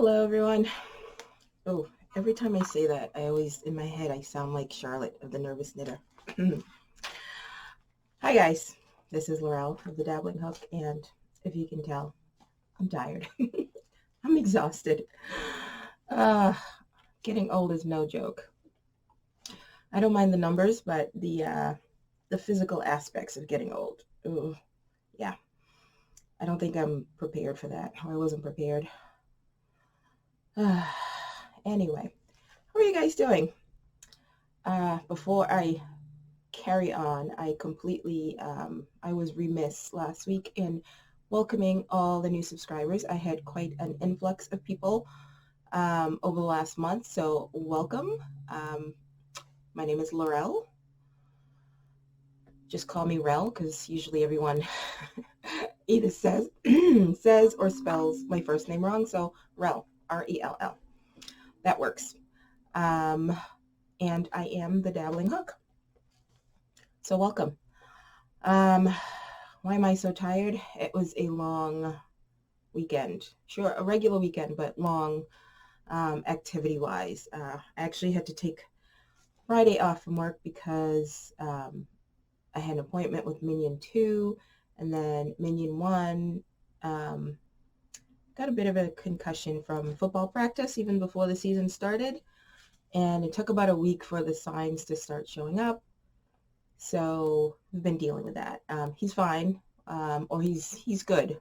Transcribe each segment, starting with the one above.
Hello, everyone. Oh, every time I say that, I always, in my head, I sound like Charlotte of the Nervous Knitter. Hi, guys. This is Laurel of the Dabbling Hook, and if you can tell, I'm tired. I'm exhausted. Uh, Getting old is no joke. I don't mind the numbers, but the physical aspects of getting old. Ooh, yeah. I don't think I'm prepared for that, or I wasn't prepared. Anyway, how are you guys doing? Before I carry on, I was remiss last week in welcoming all the new subscribers. I had quite an influx of people over the last month, so welcome. My name is Laurel. Just call me Rel, because usually everyone either says or spells my first name wrong, so Rel, R-E-L-L. That works. And I am the Dabbling Hook. So welcome. Why am I so tired? It was a long weekend. Sure, a regular weekend, but long activity-wise. I actually had to take Friday off from work because I had an appointment with Minion 2, and then Minion 1 got a bit of a concussion from football practice even before the season started, and it took about a week for the signs to start showing up. So we've been dealing with that. He's fine, or he's good,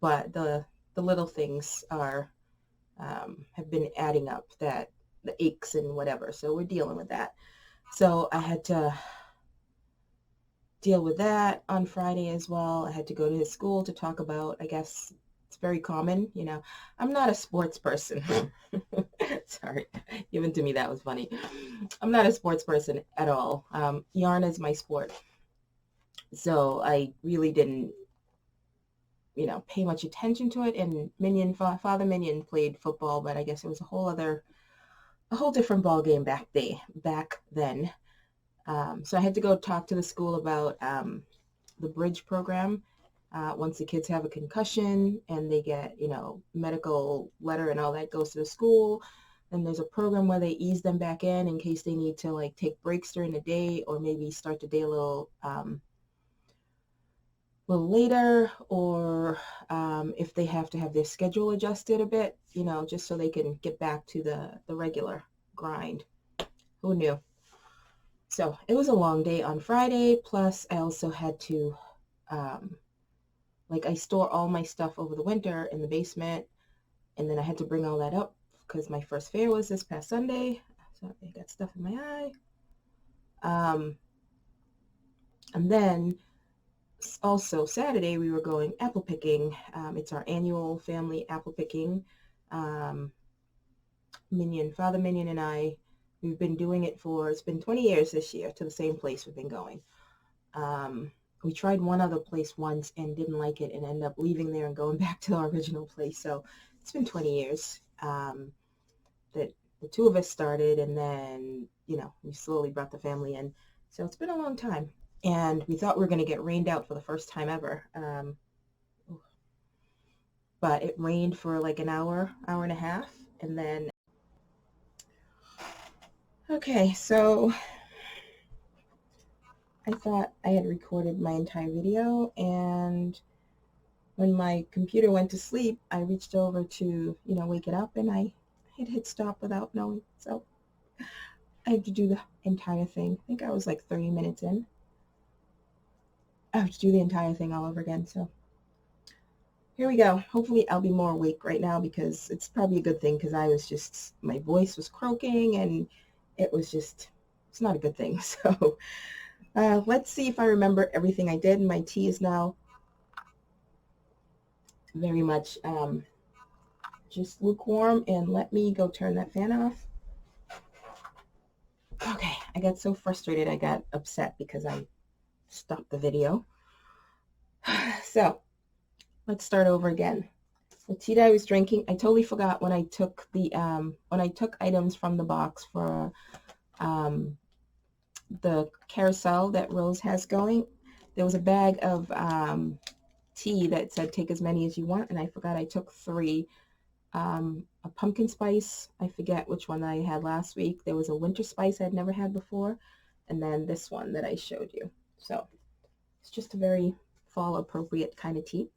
but the little things are have been adding up, that the aches and whatever. So we're dealing with that. So I had to deal with that on Friday as well. I had to go to his school to talk about, I guess it's very common, I'm not a sports person. Sorry, even to me that was funny. I'm not a sports person at all. Yarn is my sport. So I really didn't, pay much attention to it. And Father Minion played football, but I guess it was a whole different ball game back then. So I had to go talk to the school about the bridge program. Once the kids have a concussion and they get, medical letter and all that goes to the school, then there's a program where they ease them back in case they need to take breaks during the day, or maybe start the day a little later, or if they have to have their schedule adjusted a bit, just so they can get back to the regular grind. Who knew? So it was a long day on Friday. Plus I also had to, I store all my stuff over the winter in the basement, and then I had to bring all that up because my first fair was this past Sunday. So I got stuff in my eye. And then also Saturday we were going apple picking. It's our annual family apple picking. Father Minion and I, we've been doing it it's been 20 years this year, to the same place we've been going. We tried one other place once and didn't like it and ended up leaving there and going back to our original place. So it's been 20 years that the two of us started, and then, we slowly brought the family in. So it's been a long time. And we thought we were going to get rained out for the first time ever. But it rained for an hour and a half. And then, okay, so I thought I had recorded my entire video, and when my computer went to sleep, I reached over to, wake it up, and I had hit stop without knowing. So I had to do the entire thing. I think I was 30 minutes in. I have to do the entire thing all over again. So here we go. Hopefully I'll be more awake right now, because it's probably a good thing, because my voice was croaking, and it's not a good thing. So let's see if I remember everything I did. My tea is now very much just lukewarm, and let me go turn that fan off. Okay, I got so frustrated I got upset because I stopped the video. So let's start over again. The tea that I was drinking, I totally forgot when I took items from the box for the carousel that Rose has going. There was a bag of tea that said take as many as you want, and I forgot I took 3 a pumpkin spice. I forget which one I had last week. There was a winter spice I'd never had before, and then this one that I showed you. So it's just a very fall appropriate kind of tea.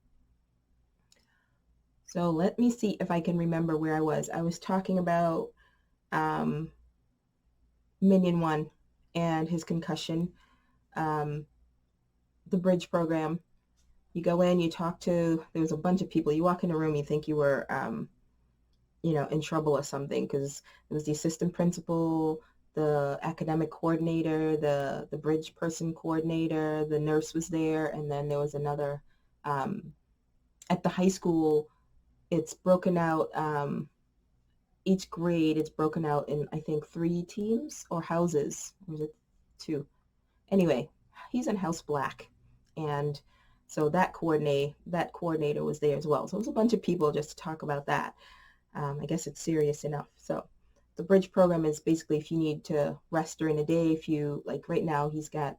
So let me see if I can remember where I was. I was talking about Minion 1 and his concussion, the bridge program. You go in, you talk to, there was a bunch of people. You walk in a room, you think you were, in trouble or something, because it was the assistant principal, the academic coordinator, the bridge person coordinator, the nurse was there, and then there was another, at the high school, it's broken out, each grade, it's broken out in, I think, 3 teams or houses. Or was it 2? Anyway, he's in House Black. And so that coordinator was there as well. So it was a bunch of people just to talk about that. I guess it's serious enough. So the bridge program is basically if you need to rest during the day, if you, like right now, he's got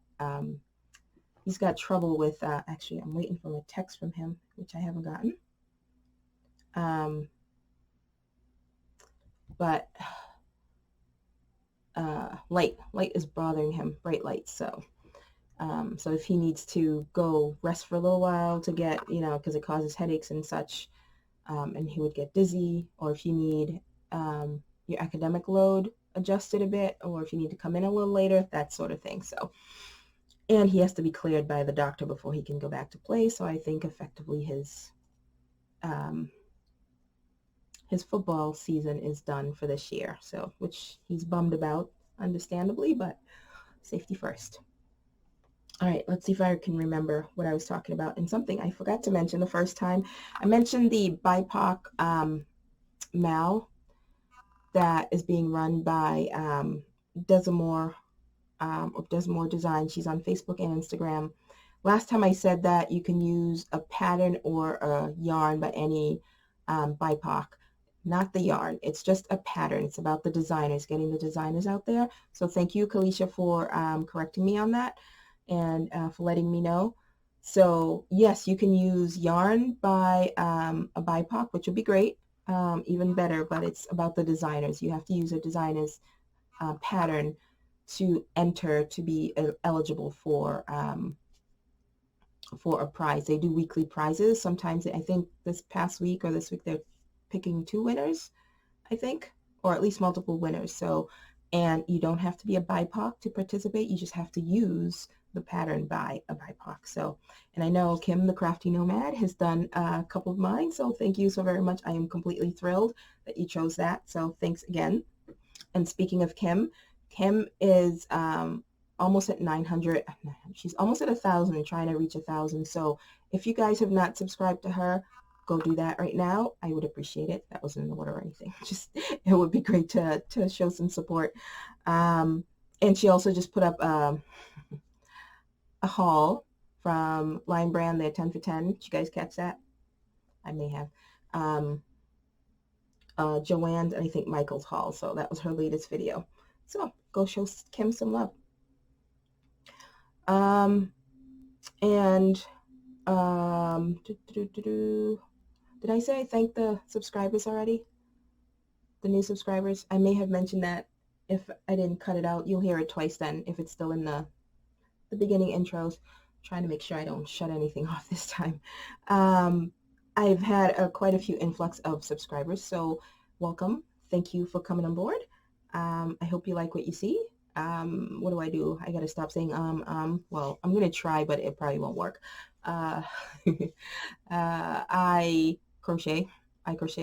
trouble with, actually, I'm waiting for a text from him, which I haven't gotten. But light is bothering him, bright lights. So if he needs to go rest for a little while to get, because it causes headaches and such, and he would get dizzy, or if you need your academic load adjusted a bit, or if you need to come in a little later, that sort of thing. So, and he has to be cleared by the doctor before he can go back to play. So I think effectively his football season is done for this year. So, which he's bummed about, understandably, but safety first. All right, let's see if I can remember what I was talking about. And something I forgot to mention the first time. I mentioned the BIPOC MAL that is being run by Desamore Design. She's on Facebook and Instagram. Last time I said that you can use a pattern or a yarn by any BIPOC. Not the yarn. It's just a pattern. It's about the designers, getting the designers out there. So thank you, Kalisha, for correcting me on that and for letting me know. So yes, you can use yarn by a BIPOC, which would be great, even better, but it's about the designers. You have to use a designer's pattern to enter to be eligible for a prize. They do weekly prizes. Sometimes, I think this past week or this week, they're picking 2 winners, I think, or at least multiple winners. So, and you don't have to be a BIPOC to participate. You just have to use the pattern by a BIPOC. So, and I know Kim, the Crafty Nomad, has done a couple of mine. So thank you so very much. I am completely thrilled that you chose that. So thanks again. And speaking of Kim is almost at 900. She's almost at 1,000, trying to reach 1,000. So if you guys have not subscribed to her, go do that right now. I would appreciate it. That wasn't in order or anything. Just, it would be great to show some support. And she also just put up a haul from Line Brand, their 10 for 10. Did you guys catch that? I may have. Joanne's and I think Michael's haul. So that was her latest video. So go show Kim some love. Did I say I thanked the subscribers already? The new subscribers? I may have mentioned that. If I didn't cut it out, you'll hear it twice then if it's still in the beginning intros. I'm trying to make sure I don't shut anything off this time. I've had quite a few influx of subscribers, so welcome. Thank you for coming on board. I hope you like what you see. What do? I gotta stop saying well, I'm gonna try, but it probably won't work. I crochet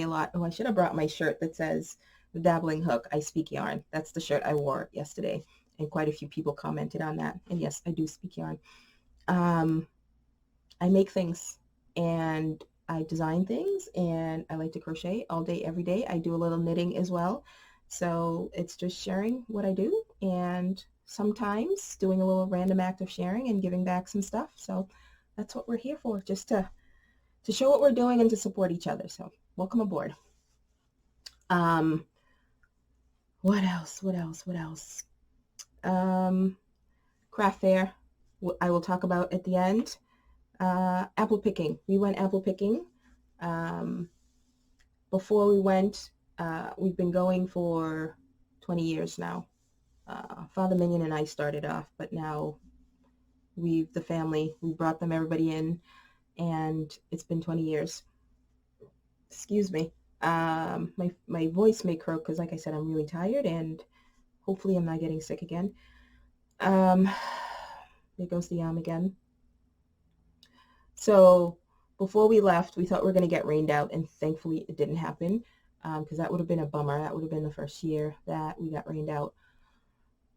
a lot. Oh, I should have brought my shirt that says the Dabbling Hook, I speak yarn. That's the shirt I wore yesterday, and quite a few people commented on that. And yes, I do speak yarn. I make things and I design things, and I like to crochet all day, every day. I do a little knitting as well. So it's just sharing what I do, and sometimes doing a little random act of sharing and giving back some stuff. So that's what we're here for, just to show what we're doing and to support each other. So welcome aboard. What else? Craft fair, I will talk about at the end. Apple picking. We went apple picking. before we went, we've been going for 20 years now. Father Minion and I started off, but now we brought everybody in, and it's been 20 years. Excuse me. My voice may croak because, like I said, I'm really tired, and hopefully I'm not getting sick again. There goes the again. So before we left, we thought we were going to get rained out, and thankfully it didn't happen, because that would have been a bummer. That would have been the first year that we got rained out.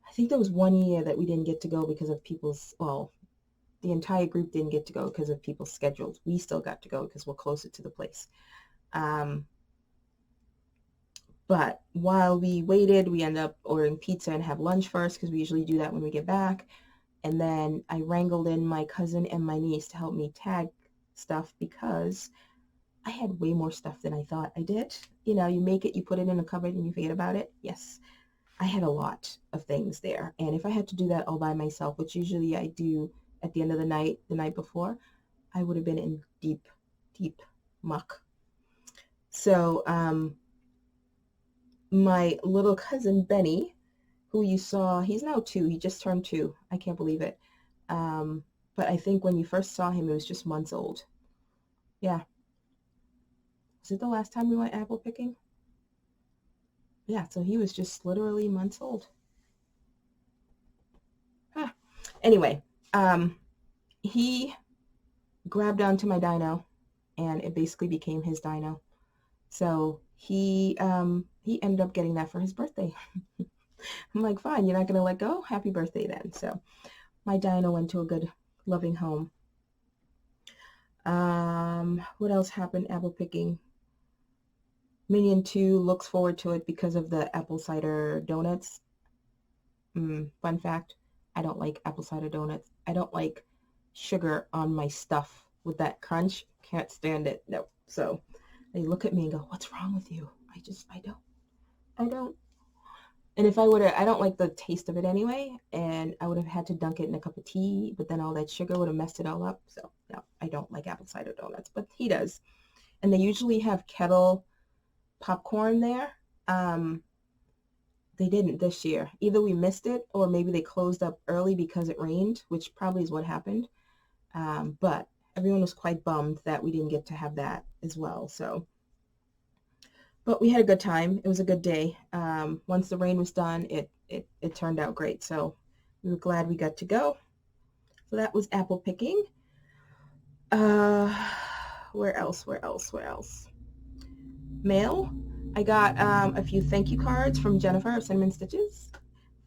I think there was one year that we didn't get to go because of people's, well, the entire group didn't get to go because of people's schedules. We still got to go because we're closer to the place. But while we waited, we ended up ordering pizza and have lunch first, because we usually do that when we get back. And then I wrangled in my cousin and my niece to help me tag stuff, because I had way more stuff than I thought I did. You know, you make it, you put it in a cupboard, and you forget about it. Yes, I had a lot of things there. And if I had to do that all by myself, which usually I do at the end of the night before, I would have been in deep, deep muck. So my little cousin Benny, who you saw, he's now 2. He just turned 2. I can't believe it. But I think when you first saw him, it was just months old. Yeah. Was it the last time we went apple picking? Yeah, so he was just literally months old. Huh. Anyway, he grabbed onto my dino, and it basically became his dino. So he ended up getting that for his birthday. I'm like, fine, you're not going to let go? Happy birthday then. So my dino went to a good, loving home. What else happened? Apple picking. Minion 2 looks forward to it because of the apple cider donuts. Fun fact, I don't like apple cider donuts. I don't like sugar on my stuff with that crunch. Can't stand it. No. So they look at me and go, what's wrong with you? I don't. And if I would have, I don't like the taste of it anyway, and I would have had to dunk it in a cup of tea, but then all that sugar would have messed it all up. So no, I don't like apple cider donuts, but he does. And they usually have kettle popcorn there. They didn't this year. Either we missed it, or maybe they closed up early because it rained, which probably is what happened. But everyone was quite bummed that we didn't get to have that as well. So, but we had a good time. It was a good day. Once the rain was done, it turned out great. So we were glad we got to go. So that was apple picking. Where else? Mail. I got a few thank you cards from Jennifer of Cinnamon Stitches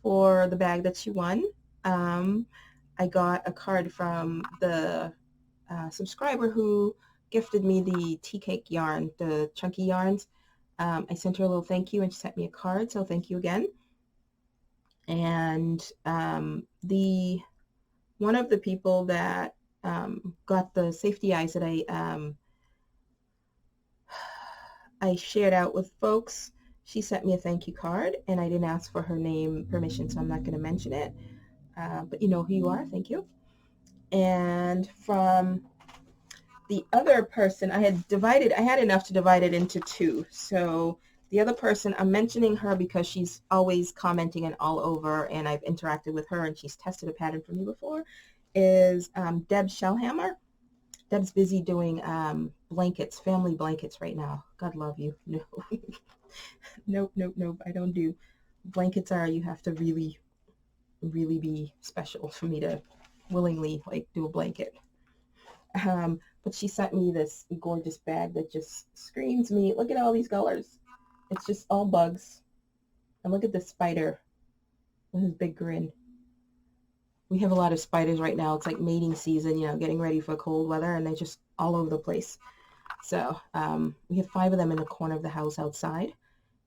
for the bag that she won. I got a card from the subscriber who gifted me the tea cake yarn, the chunky yarns. I sent her a little thank you, and she sent me a card, so thank you again. And one of the people that got the safety eyes that I shared out with folks, she sent me a thank you card, and I didn't ask for her name permission, so I'm not going to mention it. But you know who you are. Thank you. And from the other person, I had enough to divide it into 2. So the other person, I'm mentioning her because she's always commenting and all over, and I've interacted with her, and she's tested a pattern for me before, is Deb Shelhammer. Deb's busy doing blankets, family blankets right now. God love you. No. Nope. I don't do. Blankets you have to really, really be special for me to willingly do a blanket. But she sent me this gorgeous bag that just screams me. Look at all these colors. It's just all bugs. And look at this spider with his big grin. We have a lot of spiders right now. It's like mating season, getting ready for cold weather, and they're just all over the place. So we have 5 of them in the corner of the house outside.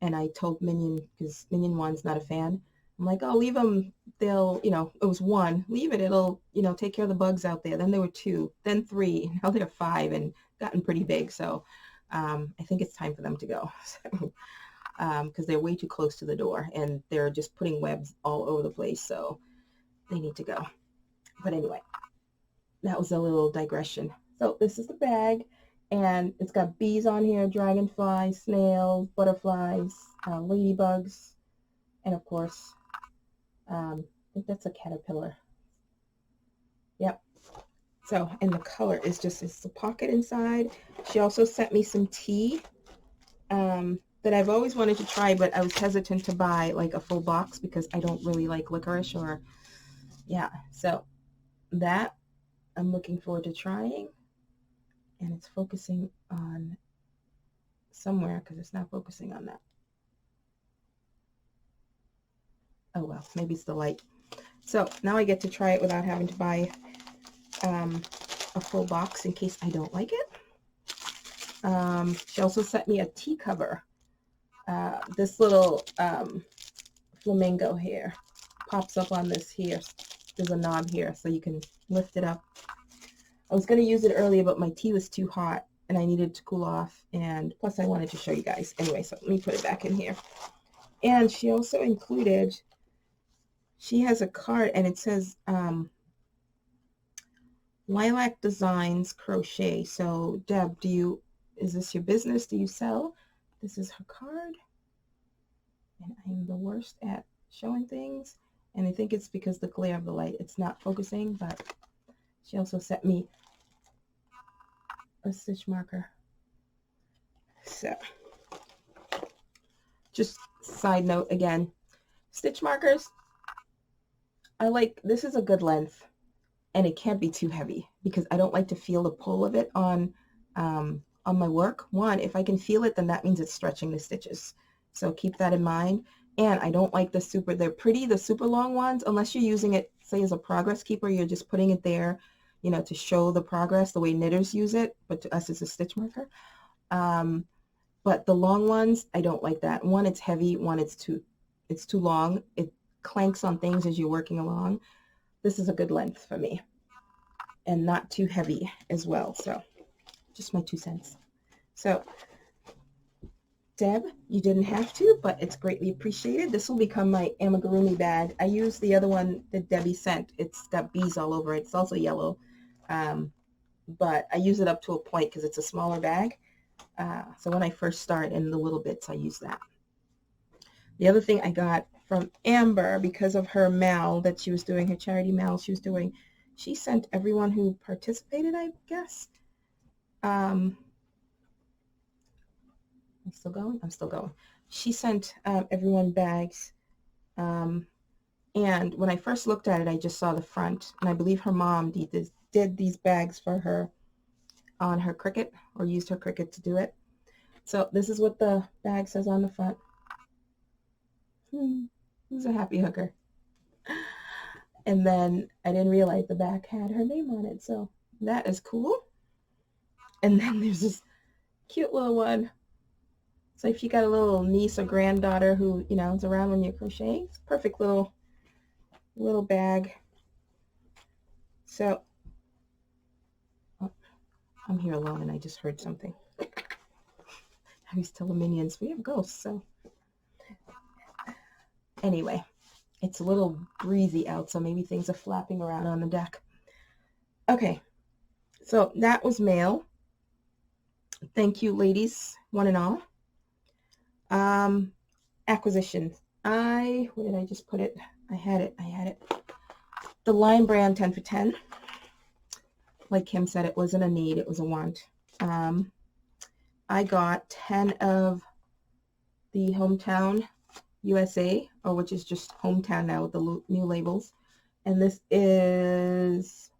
And I told Minion, because Minion 1's not a fan, I'm like, oh, leave them. They'll, it was 1. Leave it. It'll, take care of the bugs out there. Then there were 2, then 3. Now there are 5 and gotten pretty big. So I think it's time for them to go. So, because they're way too close to the door, and they're just putting webs all over the place. So they need to go. But anyway, that was a little digression. So this is the bag. And it's got bees on here, dragonflies, snails, butterflies, ladybugs, and of course, I think that's a caterpillar. Yep. So, and the color is just, it's the pocket inside. She also sent me some tea that I've always wanted to try, but I was hesitant to buy like a full box because I don't really like licorice or, yeah. So that I'm looking forward to trying. And it's focusing on somewhere because it's not focusing on that. Oh well, maybe it's the light. So now I get to try it without having to buy a full box in case I don't like it. She also sent me a tea cover. This little flamingo here pops up on this here. There's a knob here so you can lift it up. I was going to use it earlier, but my tea was too hot and I needed to cool off, and plus I wanted to show you guys. Anyway, so let me put it back in here. And she also included, she has a card and it says Lilac Designs Crochet. So Deb, is this your business? Do you sell? This is her card. And I'm the worst at showing things. And I think it's because the glare of the light, it's not focusing, but she also sent me a stitch marker. So just side note again, stitch markers, I like, this is a good length and it can't be too heavy because I don't like to feel the pull of it on my work. One, if I can feel it, then that means it's stretching the stitches. So keep that in mind. And I don't like they're pretty, the super long ones, unless you're using it, say, as a progress keeper, you're just putting it there, you know, to show the progress the way knitters use it, but to us it's a stitch marker. But the long ones, I don't like that. One, it's heavy. One, it's too long. It clanks on things as you're working along. This is a good length for me and not too heavy as well. So just my 2 cents. So Deb, you didn't have to, but it's greatly appreciated. This will become my amigurumi bag. I used the other one that Debbie sent. It's got bees all over it. It's also yellow. But I use it up to a point because it's a smaller bag. So when I first start in the little bits, I use that. The other thing I got from Amber, because of her mal that she was doing, her charity mal she was doing, she sent everyone who participated, I guess. I'm still going? I'm still going. She sent everyone bags. And when I first looked at it, I just saw the front. And I believe her mom did these bags for her on her Cricut, or used her Cricut to do it. So this is what the bag says on the front. Who's a happy hooker? And then I didn't realize the back had her name on it. So that is cool. And then there's this cute little one. So if you got a little niece or granddaughter who, you know, is around when you're crocheting, it's a perfect little bag. So I'm here alone and I just heard something. I always tell the minions we have ghosts. So anyway, it's a little breezy out, so maybe things are flapping around on the deck. Okay, so that was mail. Thank you, ladies, one and all. Acquisitions. Where did I just put it? I had it. The Lion Brand 10 for 10. Like Kim said, it wasn't a need, it was a want. I got 10 of the Hometown USA, or which is just Hometown now with the new labels. And this is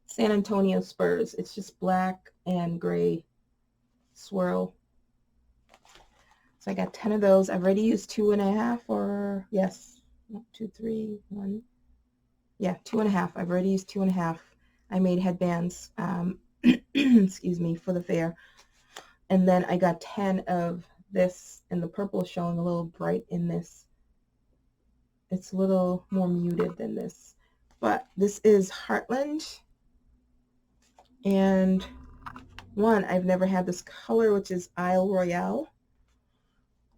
San Antonio Spurs. It's just black and gray swirl. So I got 10 of those. I've already used 2.5, or yes, 2, 3, 1. Yeah, 2.5. I've already used 2.5. I made headbands, excuse me, for the fair. And then I got 10 of this, and the purple is showing a little bright in this. It's a little more muted than this. But this is Heartland. And one, I've never had this color, which is Isle Royale.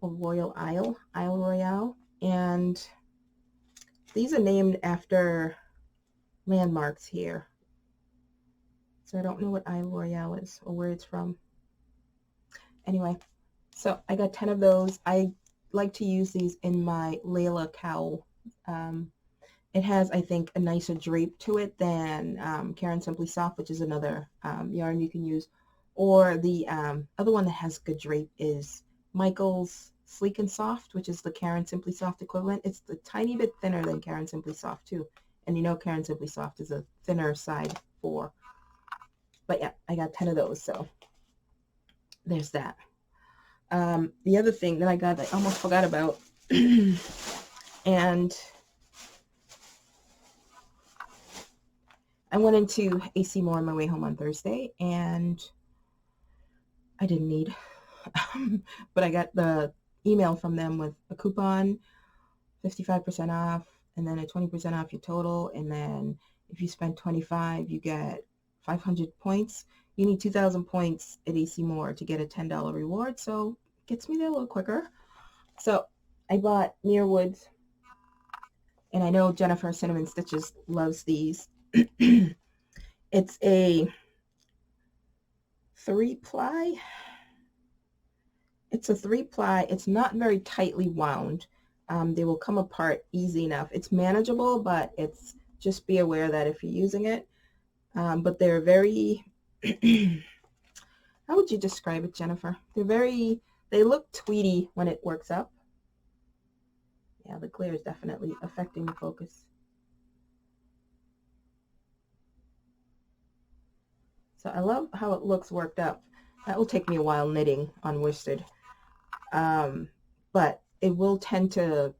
Or Royal Isle Royale. And these are named after landmarks here. So I don't know what Isle Royale is or where it's from. Anyway, so I got 10 of those. I like to use these in my LILAC cowl. It has, I think, a nicer drape to it than Caron Simply Soft, which is another yarn you can use. Or the other one that has good drape is Michael's Sleek and Soft, which is the Caron Simply Soft equivalent. It's a tiny bit thinner than Caron Simply Soft too. And you know Caron Simply Soft is a thinner side for. But yeah, I got 10 of those, so there's that. The other thing that I got, I almost forgot about, and I went into AC Moore on my way home on Thursday, and I didn't need, but I got the email from them with a coupon, 55% off, and then a 20% off your total, and then if you spend 25, you get 500 points. You need 2,000 points at AC Moore to get a $10 reward, so it gets me there a little quicker. So I bought Muirwoods, and I know Jennifer Cinnamon Stitches loves these. It's a 3-ply. It's a 3-ply. It's not very tightly wound. They will come apart easy enough. It's manageable, but it's just be aware that if you're using it. But they're very, how would you describe it, Jennifer? They look tweedy when it works up. Yeah, the glare is definitely affecting the focus. So I love how it looks worked up. That will take me a while knitting on worsted. But it will tend to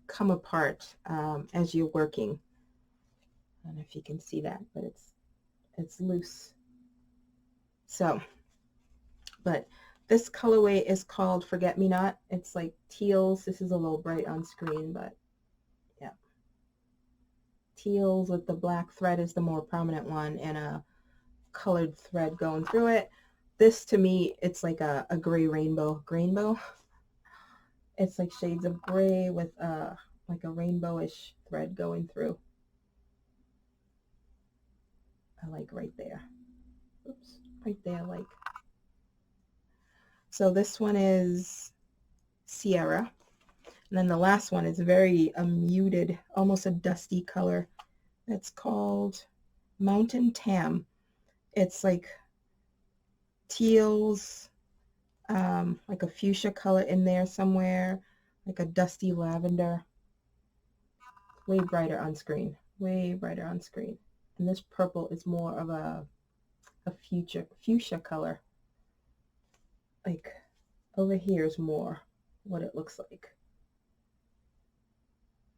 come apart as you're working. I don't know if you can see that, but it's loose. So, but this colorway is called Forget Me Not. It's like teals. This is a little bright on screen, but yeah. Teals with the black thread is the more prominent one, and a colored thread going through it. This, to me, it's like a gray rainbow. It's like shades of gray with like a rainbowish thread going through. I like right there. Oops, right there, like. So this one is Sierra. And then the last one is very muted, almost a dusty color. It's called Mountain Tam. It's like teals, like a fuchsia color in there somewhere, like a dusty lavender. Way brighter on screen. Way brighter on screen. And this purple is more of a fuchsia color. Like over here is more what it looks like.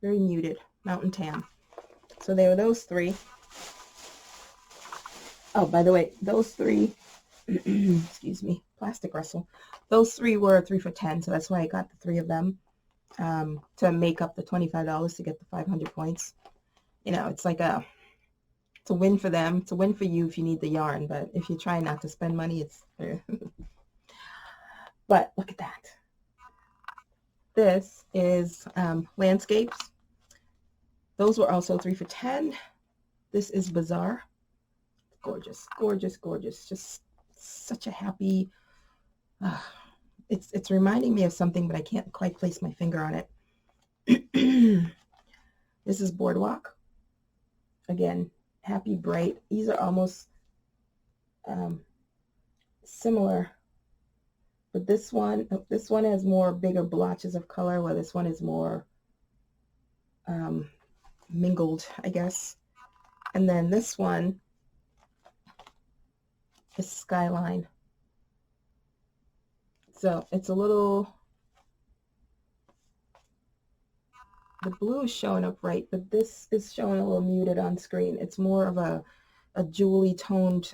Very muted. Mountain Tam. So there were those three. Oh, by the way, those three, excuse me, plastic rustle. Those three were 3 for $10, so that's why I got the 3 of them to make up the $25 to get the 500 points. You know, it's like it's a win for them. It's a win for you if you need the yarn, but if you try not to spend money, it's But look at that. This is Landscapes. Those were also 3 for $10. This is Bazaar. Gorgeous, gorgeous, gorgeous. Just such a happy, it's reminding me of something, but I can't quite place my finger on it. This is Boardwalk. Again, happy, bright. These are almost similar, but this one has more bigger blotches of color, while this one is more mingled, I guess. And then this one is Skyline. So it's a little, the blue is showing up right, but this is showing a little muted on screen. It's more of a jewelly toned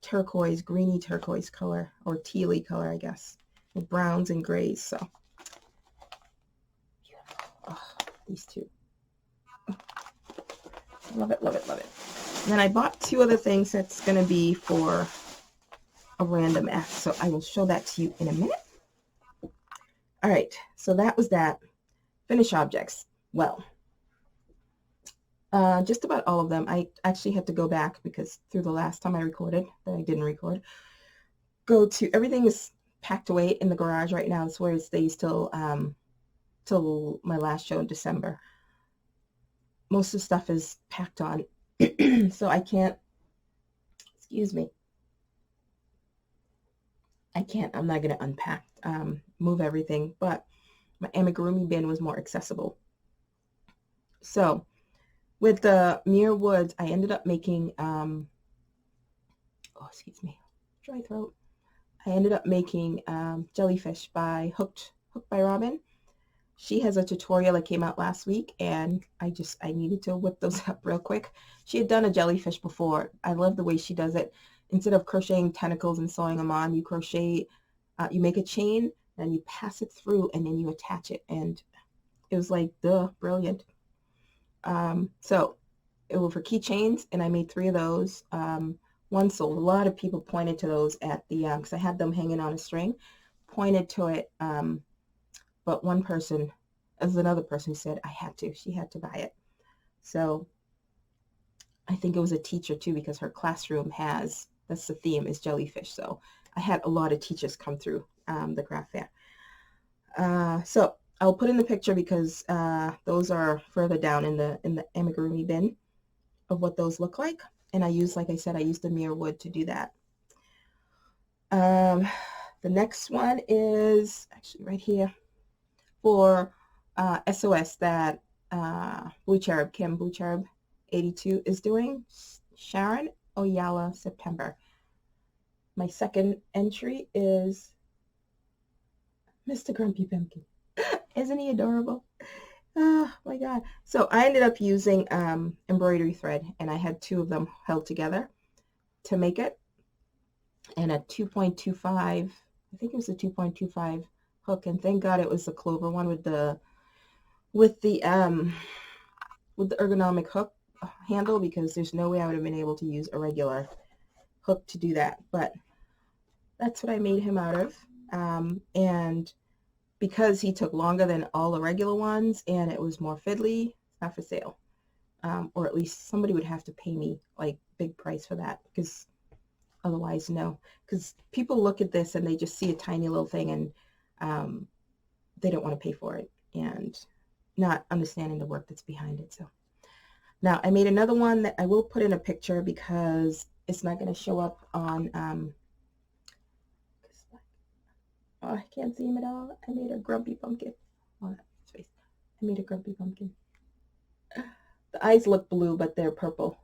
turquoise, greeny turquoise color, or tealy color, I guess, with browns and grays. So oh, these two. Oh, love it, love it, love it. And then I bought 2 other things that's going to be for a random act, so I will show that to you in a minute. All right, so that was that. Finish objects. Well, Just about all of them. I actually had to go back because through the last time I recorded that I didn't record, everything is packed away in the garage right now. It's where it stays till my last show in December. Most of the stuff is packed on, so I can't, excuse me, I'm not going to unpack, move everything, but my amigurumi bin was more accessible. So with the Muir Woods, I ended up making, oh, excuse me, dry throat. I ended up making jellyfish by Hooked by Robin. She has a tutorial that came out last week, and I needed to whip those up real quick. She had done a jellyfish before. I love the way she does it. Instead of crocheting tentacles and sewing them on, you crochet, you make a chain, and you pass it through, and then you attach it. And it was like, duh, brilliant. So it was for keychains, and I made 3 of those. One sold. A lot of people pointed to those at the, because I had them hanging on a string, pointed to it. But one person, as another person who said she had to buy it. So I think it was a teacher too, because her classroom that's the theme, is jellyfish. So I had a lot of teachers come through the craft fair. So I'll put in the picture because those are further down in the amigurumi bin of what those look like. And like I said, I used the Muir Wood to do that. The next one is actually right here. For SOS that Kim Blue Cherub 82 is doing, Sharon Oyala September. My second entry is Mr. Grumpy Pumpkin. Isn't he adorable? Oh my God. So I ended up using embroidery thread, and I had 2 of them held together to make it, and a 2.25, I think it was a 2.25 hook, and thank God it was the clover one with the ergonomic hook handle, because there's no way I would have been able to use a regular hook to do that. But that's what I made him out of, and because he took longer than all the regular ones and it was more fiddly, it's not for sale, or at least somebody would have to pay me like big price for that, because otherwise no, because people look at this and they just see a tiny little thing, and they don't want to pay for it, and not understanding the work that's behind it. So now I made another one that I will put in a picture because it's not going to show up on, oh, I can't see him at all. I made a grumpy pumpkin. Oh, that's face. I made a grumpy pumpkin. The eyes look blue, but they're purple.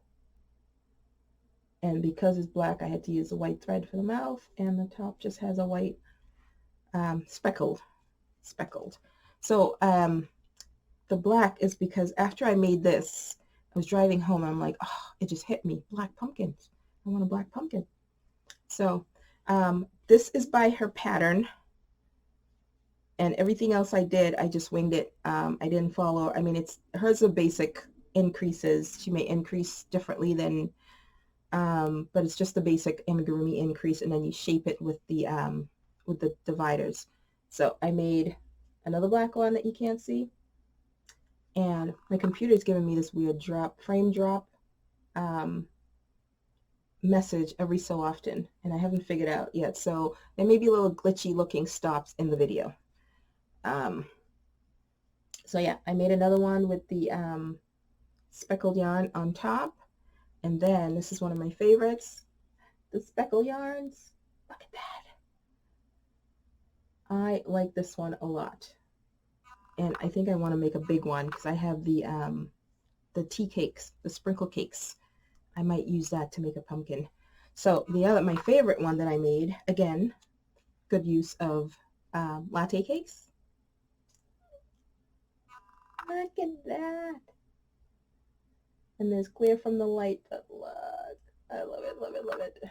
And because it's black, I had to use a white thread for the mouth, and the top just has a white speckled. So the black is because after I made this, I was driving home and I'm like, oh, it just hit me. Black pumpkins. I want a black pumpkin. So this is by her pattern, and everything else I did, I just winged it. I didn't follow. I mean, hers are basic increases. She may increase differently than, but it's just the basic amigurumi increase, and then you shape it with the dividers. So I made another black one that you can't see, and my computer is giving me this weird frame drop message every so often, and I haven't figured out yet. So there may be little glitchy looking stops in the video. So yeah, I made another one with the speckled yarn on top, and then this is one of my favorites, the speckle yarns. Look at that. I like this one a lot, and I think I want to make a big one because I have the tea cakes, the sprinkle cakes. I might use that to make a pumpkin. So my favorite one that I made, again, good use of latte cakes. Look at that. And there's glare from the light, but look, I love it, love it, love it.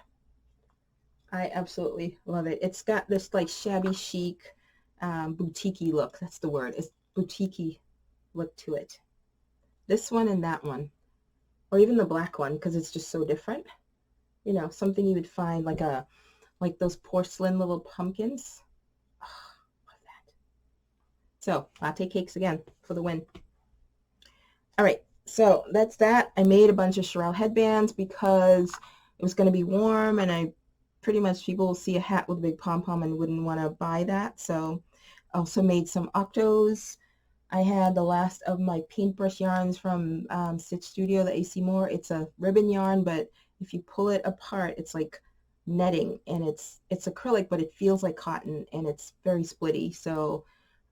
I absolutely love it. It's got this like shabby chic, boutique-y look. That's the word. It's boutique-y look to it. This one and that one, or even the black one, because it's just so different. You know, something you would find like those porcelain little pumpkins. Oh, love that. So latte cakes again for the win. All right, So that's that. I made a bunch of Sherelle headbands because it was going to be warm, and I pretty much people see a hat with a big pom-pom and wouldn't want to buy that. So I also made some octos. I had the last of my paintbrush yarns from Stitch Studio, the AC Moore. It's a ribbon yarn, but if you pull it apart, it's like netting, and it's acrylic, but it feels like cotton, and it's very splitty. So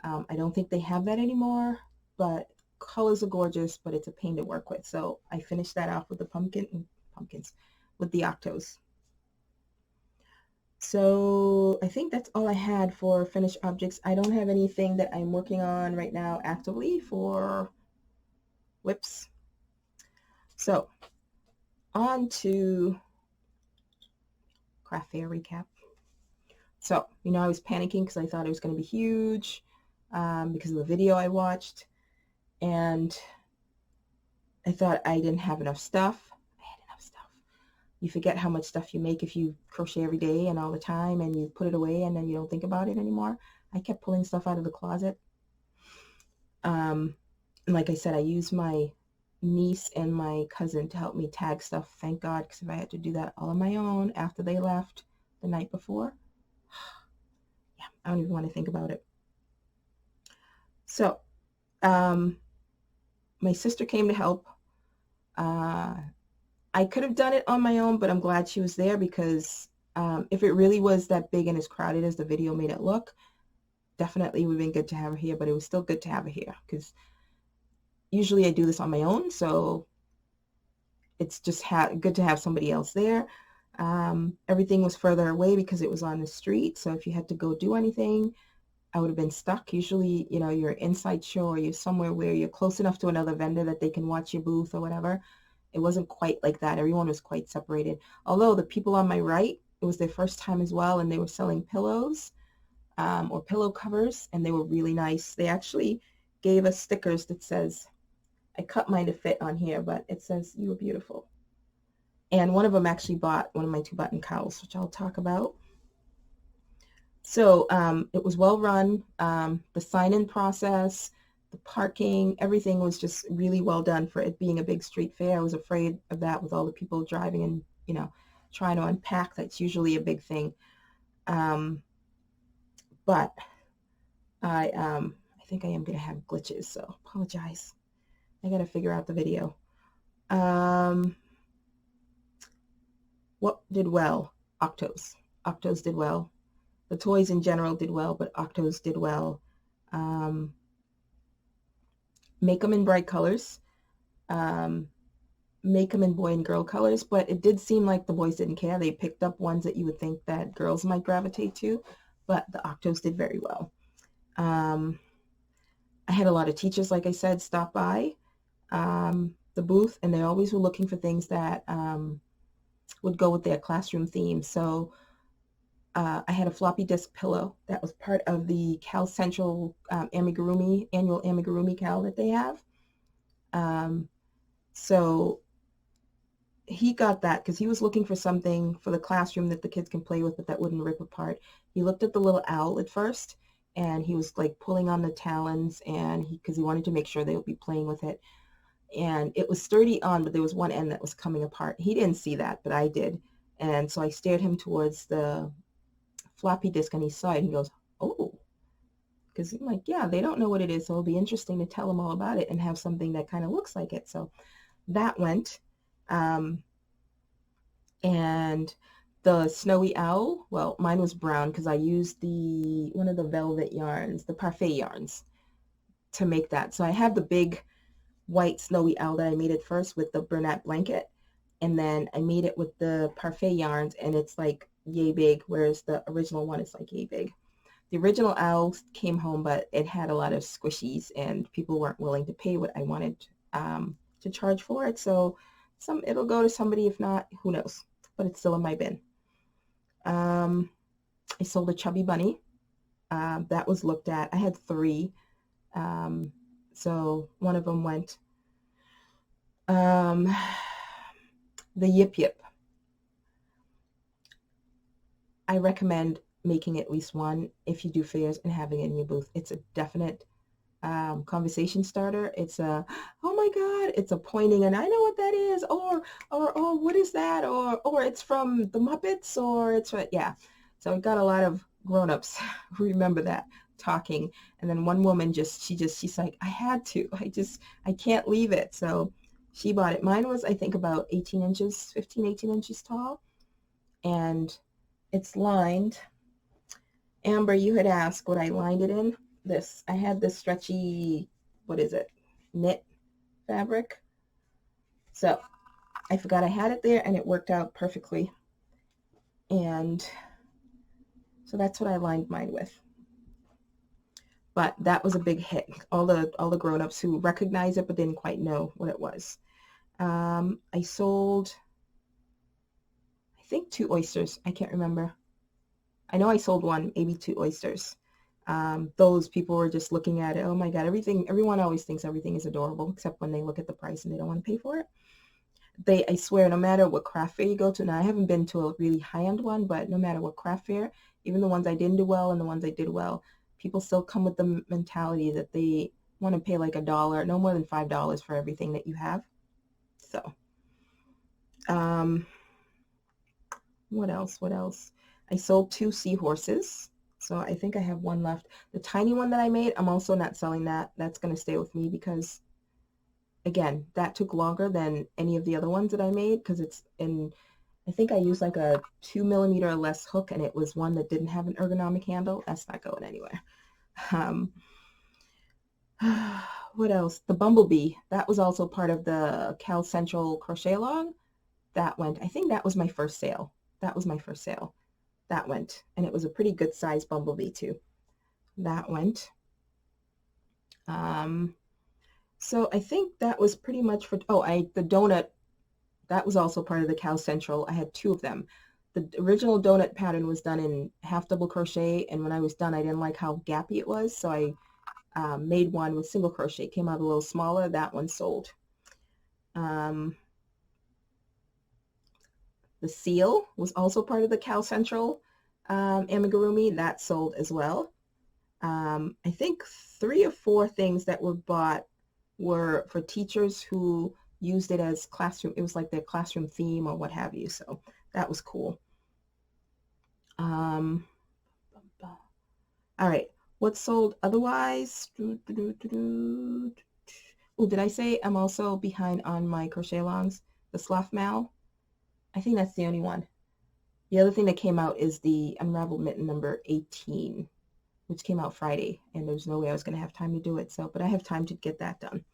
I don't think they have that anymore, but colors are gorgeous, but it's a pain to work with. So I finished that off with the pumpkins, with the octos. So I think that's all I had for finished objects. I don't have anything that I'm working on right now actively for whips. So on to craft fair recap. So, I was panicking because I thought it was going to be huge because of the video I watched. And I thought I didn't have enough stuff. I had enough stuff. You forget how much stuff you make if you crochet every day and all the time, and you put it away and then you don't think about it anymore. I kept pulling stuff out of the closet. And like I said, I used my niece and my cousin to help me tag stuff. Thank God, because if I had to do that all on my own after they left the night before, yeah, I don't even want to think about it. So, my sister came to help. I could have done it on my own, but I'm glad she was there because if it really was that big and as crowded as the video made it look, definitely would have been good to have her here, but it was still good to have her here because usually I do this on my own, so it's just good to have somebody else there. Everything was further away because it was on the street, so if you had to go do anything, I would have been stuck. Usually, you're inside show or you're somewhere where you're close enough to another vendor that they can watch your booth or whatever. It wasn't quite like that. Everyone was quite separated. Although the people on my right, it was their first time as well, and they were selling pillows or pillow covers, and they were really nice. They actually gave us stickers that says, I cut mine to fit on here, but it says, "You were beautiful." And one of them actually bought one of my 2-button cowls, which I'll talk about. So it was well run. The sign-in process, the parking, everything was just really well done for it being a big street fair. I was afraid of that with all the people driving and, trying to unpack. That's usually a big thing. But I think I am going to have glitches, so apologize. I got to figure out the video. What did well? Octos. Octos did well. The toys in general did well, but Octos did well. Make them in bright colors. Make them in boy and girl colors, but it did seem like the boys didn't care. They picked up ones that you would think that girls might gravitate to, but the Octos did very well. I had a lot of teachers, like I said, stop by the booth, and they always were looking for things that would go with their classroom theme. So I had a floppy disk pillow that was part of the Cal Central annual amigurumi Cal that they have. So he got that because he was looking for something for the classroom that the kids can play with, but that wouldn't rip apart. He looked at the little owl at first, and he was like pulling on the talons, and because he wanted to make sure they would be playing with it. And it was sturdy on, but there was one end that was coming apart. He didn't see that, but I did. And so I steered him towards the floppy disk, and he saw it, and he goes, "Oh," because I'm like, yeah, they don't know what it is, so it'll be interesting to tell them all about it and have something that kind of looks like it. So that went. And the snowy owl, well, mine was brown because I used one of the velvet yarns, the parfait yarns, to make that. So I have the big white snowy owl that I made it first with the Bernat blanket, and then I made it with the parfait yarns, and it's like yay big, whereas the original one is like yay big. The original owl came home, but it had a lot of squishies, and people weren't willing to pay what I wanted to charge for it. So it'll go to somebody. If not, who knows? But it's still in my bin. I sold a chubby bunny. That was looked at. I had 3. So one of them went. The Yip Yip. I recommend making at least one if you do fairs and having it in your booth. It's a definite conversation starter. It's a, oh my God, it's a pointing, and I know what that is, or what is that, or it's from the Muppets, or it's, yeah. So I got a lot of grown-ups who remember that talking. And then one woman she's like, I had to, I can't leave it. So she bought it. Mine was, I think, about 18 inches, 15, 18 inches tall. And it's lined. Amber, you had asked what I lined it in. I had this stretchy, what is it, knit fabric. So I forgot I had it there, and it worked out perfectly. And so that's what I lined mine with. But that was a big hit. All the grown-ups who recognized it but didn't quite know what it was. I sold, I think, 2 oysters. I can't remember. I know I sold 1, maybe 2 oysters. Those people were just looking at it. Oh my God, everyone always thinks everything is adorable, except when they look at the price and they don't want to pay for it. I swear, no matter what craft fair you go to, now I haven't been to a really high-end one, but no matter what craft fair, even the ones I didn't do well and the ones I did well, people still come with the mentality that they want to pay like $1, no more than $5 for everything that you have. So, what else? I sold 2 seahorses. So I think I have 1 left. The tiny one that I made, I'm also not selling that. That's going to stay with me because, again, that took longer than any of the other ones that I made because it's in, I think I used like a 2mm or less hook, and it was one that didn't have an ergonomic handle. That's not going anywhere. What else? The bumblebee. That was also part of the Cal Central crochet along. That went, I think that was my first sale. That went, and it was a pretty good size bumblebee too. That went. So I think that was pretty much for, the donut, that was also part of the Cal Central. I had 2 of them. The original donut pattern was done in half double crochet, and when I was done, I didn't like how gappy it was, so I made one with single crochet. It came out a little smaller. That one sold. The seal was also part of the Cal Central amigurumi. That sold as well. I think 3 or 4 things that were bought were for teachers who used it as classroom. It was like their classroom theme or what have you. So that was cool. All right. What sold otherwise? Oh, did I say I'm also behind on my crochet alongs? The sloth mal? I think that's the only one. The other thing that came out is the unraveled mitten number 18, which came out Friday, and there's no way I was going to have time to do it. So, but I have time to get that done.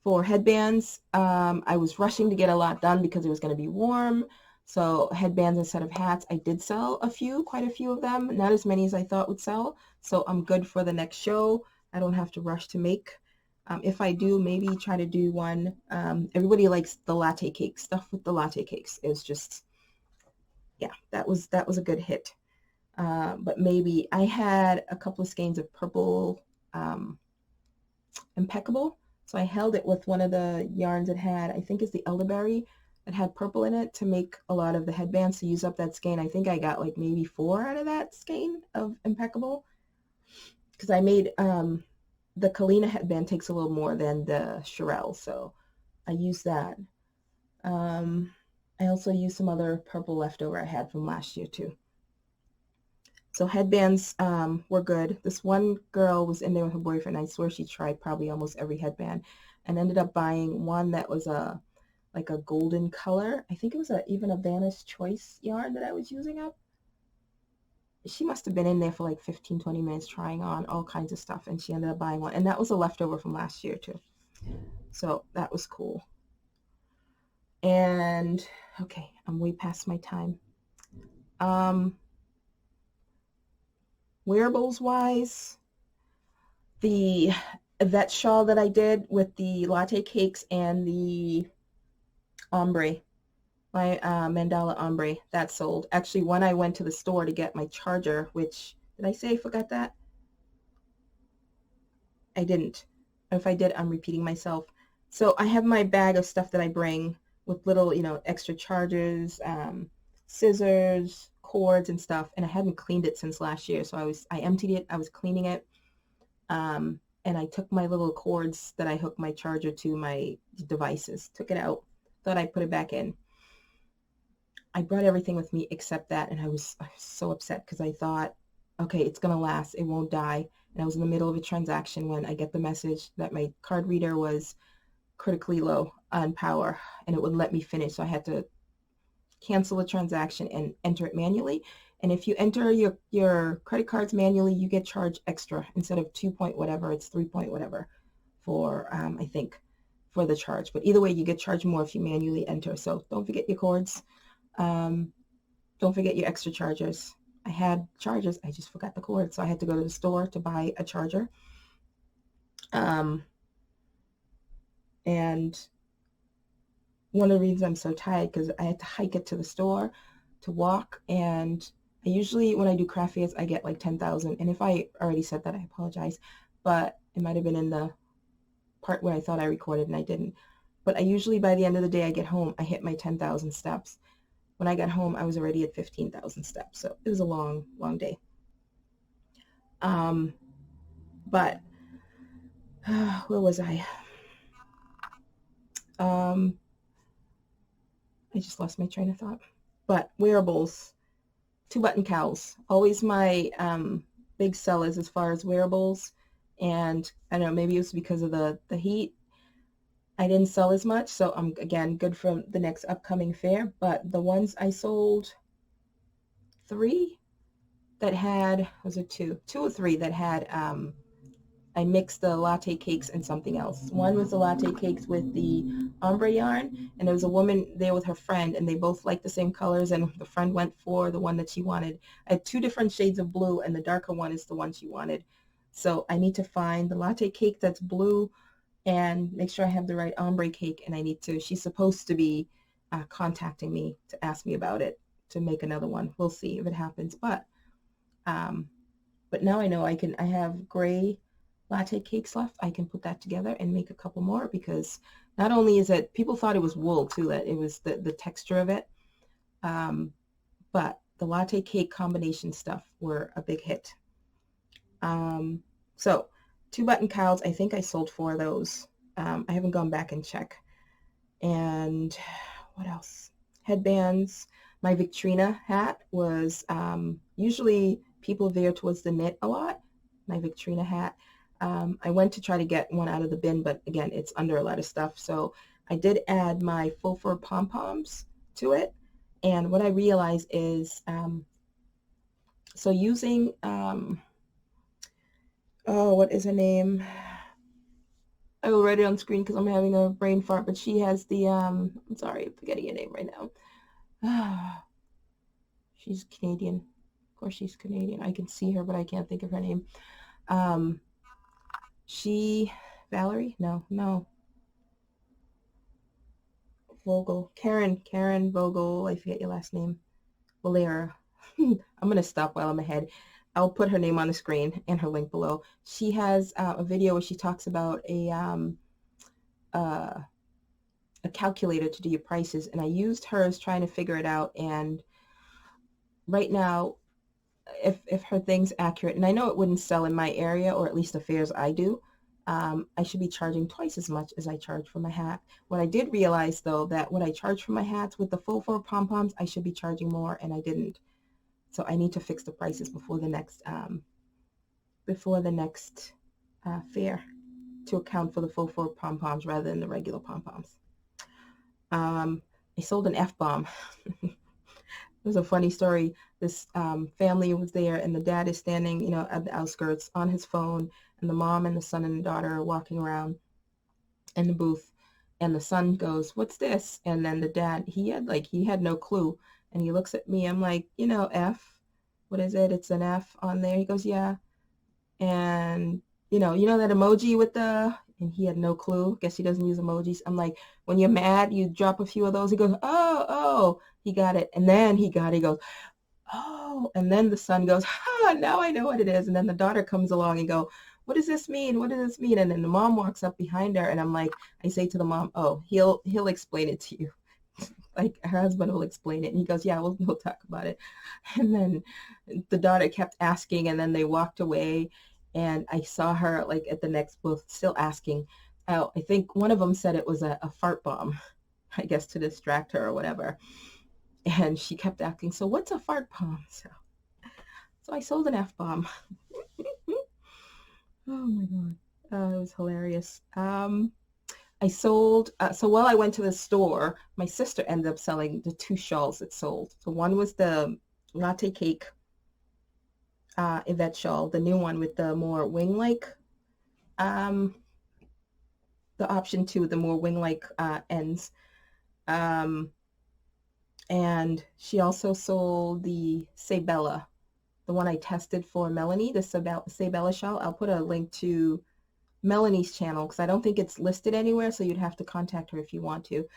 For headbands, I was rushing to get a lot done because it was going to be warm. So headbands instead of hats, I did sell quite a few of them, not as many as I thought would sell. So I'm good for the next show. I don't have to rush to make. If I do, maybe try to do one. Everybody likes the latte cake stuff with the latte cakes. It was just, yeah, that was a good hit. But maybe I had a couple of skeins of purple impeccable. So I held it with one of the yarns it had, I think it's the elderberry, that had purple in it to make a lot of the headbands to use up that skein. I think I got like maybe 4 out of that skein of impeccable because I made the Kalina headband takes a little more than the Shirelle, so I used that. I also used some other purple leftover I had from last year too. So headbands were good. This one girl was in there with her boyfriend. I swear she tried probably almost every headband and ended up buying one that was like a golden color. I think it was even a Vanna's Choice yarn that I was using up. She must have been in there for like 15-20 minutes trying on all kinds of stuff, and she ended up buying one, and that was a leftover from last year too, so that was cool. And okay, I'm way past my time. Wearables wise, that shawl that I did with the latte cakes and the ombre, my mandala ombre, that sold. Actually, when I went to the store to get my charger, which, did I say I forgot that? I didn't. If I did, I'm repeating myself. So I have my bag of stuff that I bring with little, extra chargers, scissors, cords and stuff, and I hadn't cleaned it since last year. So I emptied it. I was cleaning it. And I took my little cords that I hook my charger to my devices, took it out, thought I'd put it back in. I brought everything with me except that, and I was so upset because I thought, okay, it's going to last. It won't die. And I was in the middle of a transaction when I get the message that my card reader was critically low on power, and it wouldn't let me finish. So I had to cancel the transaction and enter it manually. And if you enter your credit cards manually, you get charged extra. Instead of 2 point whatever, it's 3 point whatever for, I think, for the charge. But either way, you get charged more if you manually enter. So don't forget your cords. Don't forget your extra chargers. I had chargers, I just forgot the cord. So I had to go to the store to buy a charger. And one of the reasons I'm so tired, because I had to hike it to the store to walk. And I usually, when I do craft fairs, I get like 10,000. And if I already said that, I apologize. But it might have been in the part where I thought I recorded and I didn't. But I usually, by the end of the day, I get home, I hit my 10,000 steps. When I got home, I was already at 15,000 steps. So it was a long, long day. But where was I? I just lost my train of thought. But wearables, 2-button cowls, always my big sellers as far as wearables. And I don't know, maybe it was because of the heat. I didn't sell as much, so I'm, again, good for the next upcoming fair. But the ones I sold, 3 that had, was it 2 or 3 that had, I mixed the latte cakes and something else. One was the latte cakes with the ombre yarn, and there was a woman there with her friend, and they both liked the same colors, and the friend went for the one that she wanted. I had 2 different shades of blue, and the darker one is the one she wanted. So I need to find the latte cake that's blue and make sure I have the right ombre cake, and I need to, she's supposed to be contacting me to ask me about it to make another one. We'll see if it happens. But now I know I have gray latte cakes left. I can put that together and make a couple more, because not only is it, people thought it was wool too, that it was the texture of it. But the latte cake combination stuff were a big hit. So 2-button cowls, I think I sold 4 of those. I haven't gone back and checked. And what else? Headbands. My Victrina hat was, usually people veer towards the knit a lot. My Victrina hat. I went to try to get one out of the bin, but again, it's under a lot of stuff. So I did add my faux fur pom-poms to it. And what I realized is, so using, oh, what is her name? I will write it on screen because I'm having a brain fart, but she has the, I'm sorry, I'm forgetting her name right now. She's Canadian. Of course she's Canadian. I can see her, but I can't think of her name. Valerie? No. Vogel. Karen Vogel. I forget your last name. Valera. I'm going to stop while I'm ahead. I'll put her name on the screen and her link below. She has a video where she talks about a calculator to do your prices, and I used hers trying to figure it out. And right now, if her thing's accurate, and I know it wouldn't sell in my area, or at least the fairs I do, I should be charging twice as much as I charge for my hat. What I did realize, though, that what I charge for my hats with the faux fur pom-poms, I should be charging more, and I didn't. So I need to fix the prices before the next fair, to account for the faux fur pom-poms rather than the regular pom-poms. I sold an F-bomb. It was a funny story. This family was there, and the dad is standing, at the outskirts on his phone, and the mom and the son and the daughter are walking around in the booth, and the son goes, "What's this?" And then the dad, he had no clue. And he looks at me. I'm like, F. What is it? It's an F on there. He goes, "Yeah." And, you know that emoji with the, and he had no clue. Guess he doesn't use emojis. I'm like, when you're mad, you drop a few of those. He goes, oh, he got it. And then he goes, "Oh." And then the son goes, now I know what it is. And then the daughter comes along and go, "What does this mean? What does this mean?" And then the mom walks up behind her, and I say to the mom, "Oh, he'll explain it to you." like her husband will explain it, and he goes, yeah, we'll talk about it. And then the daughter kept asking, and then they walked away, and I saw her like at the next booth still asking. Oh, I think one of them said it was a fart bomb, I guess to distract her or whatever. And she kept asking, so what's a fart bomb? So I sold an F-bomb. Oh my God. It was hilarious. I sold, so while I went to the store, my sister ended up selling the 2 shawls that sold. So one was the latte cake Yvette shawl, the new one with the more wing-like, the option 2, the more wing-like ends. And she also sold the Sabella, the one I tested for Melanie, the Sabella shawl. I'll put a link to Melanie's channel because I don't think it's listed anywhere, so you'd have to contact her if you want to.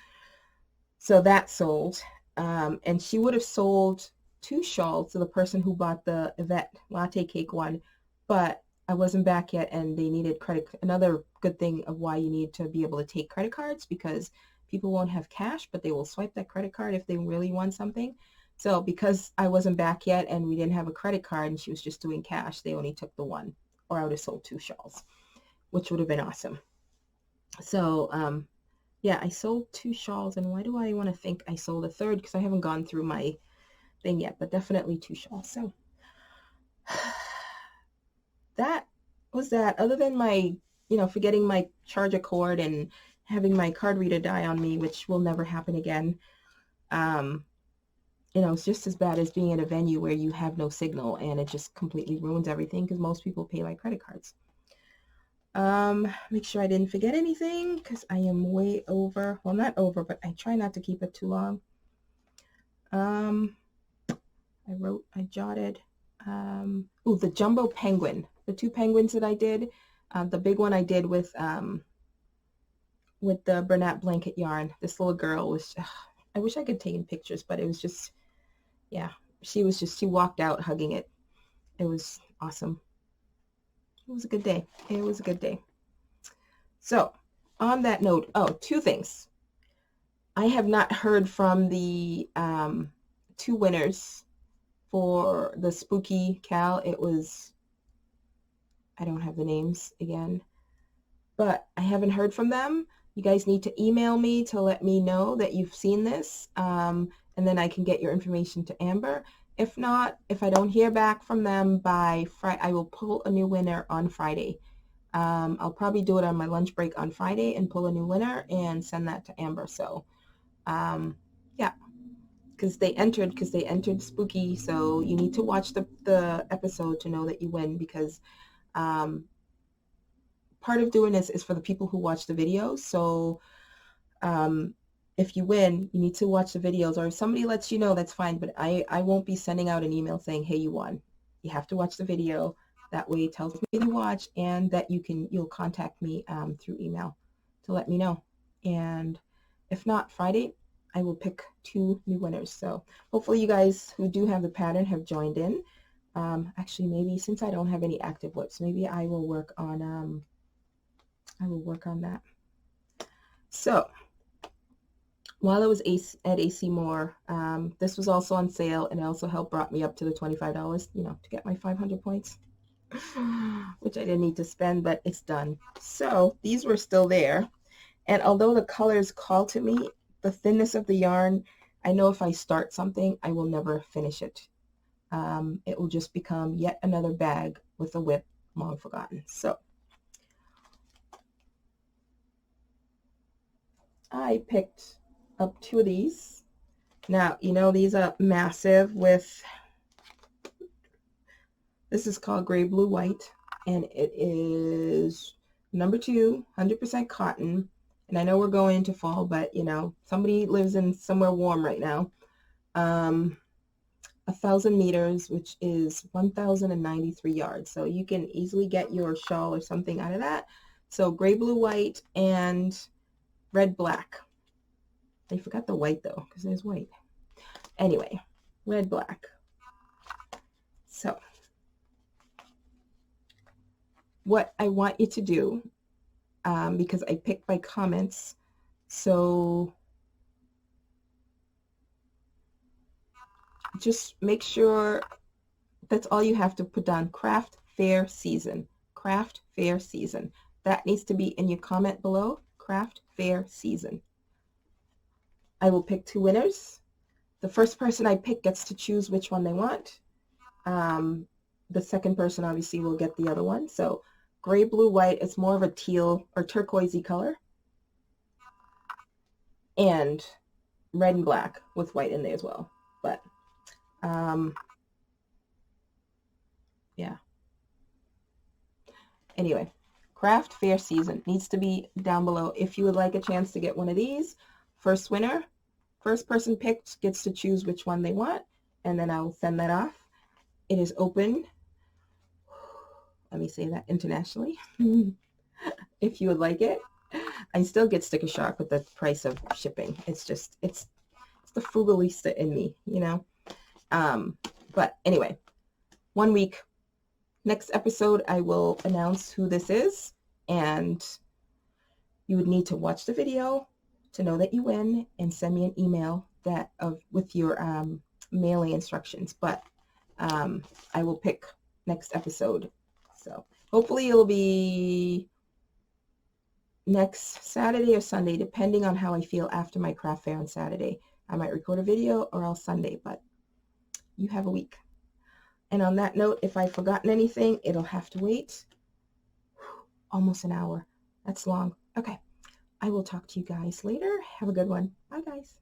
So that sold, and she would have sold 2 shawls to the person who bought the Yvette latte cake one, but I wasn't back yet, and they needed credit. Another good thing of why you need to be able to take credit cards, because people won't have cash, but they will swipe that credit card if they really want something. So because I wasn't back yet and we didn't have a credit card and she was just doing cash, they only took the one, or I would have sold 2 shawls, which would have been awesome. So yeah, I sold 2 shawls, and why do I want to think I sold a third? Because I haven't gone through my thing yet, but definitely 2 shawls. So that was that. Other than my, forgetting my charger cord and having my card reader die on me, which will never happen again. It's just as bad as being at a venue where you have no signal and it just completely ruins everything because most people pay by credit cards. Make sure I didn't forget anything because I am way over. Well, not over, but I try not to keep it too long. I jotted, the jumbo penguin, the 2 penguins that I did, the big one I did with the Bernat blanket yarn. This little girl was, I wish I could take pictures, but it was just, yeah, she walked out hugging it. It was awesome. It was a good day. It was a good day. So on that note, 2 things. I have not heard from the 2 winners for the spooky Cal. It was, I don't have the names again, but I haven't heard from them. You guys need to email me to let me know that you've seen this, and then I can get your information to Amber. If not, if I don't hear back from them by Friday, I will pull a new winner on Friday. I'll probably do it on my lunch break on Friday and pull a new winner and send that to Amber. So, yeah, because they entered spooky. So you need to watch the episode to know that you win, because part of doing this is for the people who watch the videos. So if you win, you need to watch the videos, or if somebody lets you know, that's fine. But I won't be sending out an email saying, hey, you won. You have to watch the video. That way it tells me to watch, and that you'll contact me through email to let me know. And if not, Friday, I will pick 2 new winners. So hopefully you guys who do have the pattern have joined in. Actually, maybe since I don't have any active whips, maybe I will work on that. So while I was at AC Moore, this was also on sale, and it also brought me up to the $25, to get my 500 points, which I didn't need to spend, but it's done. So these were still there. And although the colors call to me, the thinness of the yarn, I know if I start something, I will never finish it. It will just become yet another bag with a whip long forgotten. So I picked up 2 of these. Now, these are massive this is called Gray Blue White, and it is number 2, 100% cotton. And I know we're going into fall, but somebody lives in somewhere warm right now. 1,000 meters, which is 1,093 yards. So you can easily get your shawl or something out of that. So gray, blue, white, and red, black. I forgot the white though, because there's white. Anyway, red, black. So what I want you to do, because I picked by comments, so just make sure that's all you have to put down. Craft fair season. Craft fair season. That needs to be in your comment below. Craft fair season. I will pick 2 winners. The first person I pick gets to choose which one they want. The second person obviously will get the other one. So gray, blue, white, it's more of a teal or turquoisey color. And red and black with white in there as well. But yeah. Anyway, craft fair season needs to be down below. If you would like a chance to get one of these, first winner, first person picked gets to choose which one they want, and then I'll send that off. It is open, let me say that, internationally. If you would like it. I still get sticker shock with the price of shipping. It's just, it's the frugalista in me, you know. But anyway, 1 week. Next episode, I will announce who this is, and you would need to watch the video to know that you win and send me an email with your mailing instructions. But I will pick next episode. So hopefully it'll be next Saturday or Sunday, depending on how I feel after my craft fair on Saturday. I might record a video or else Sunday, but you have a week. And on that note, if I've forgotten anything, it'll have to wait. Almost an hour. That's long. Okay. I will talk to you guys later. Have a good one. Bye, guys.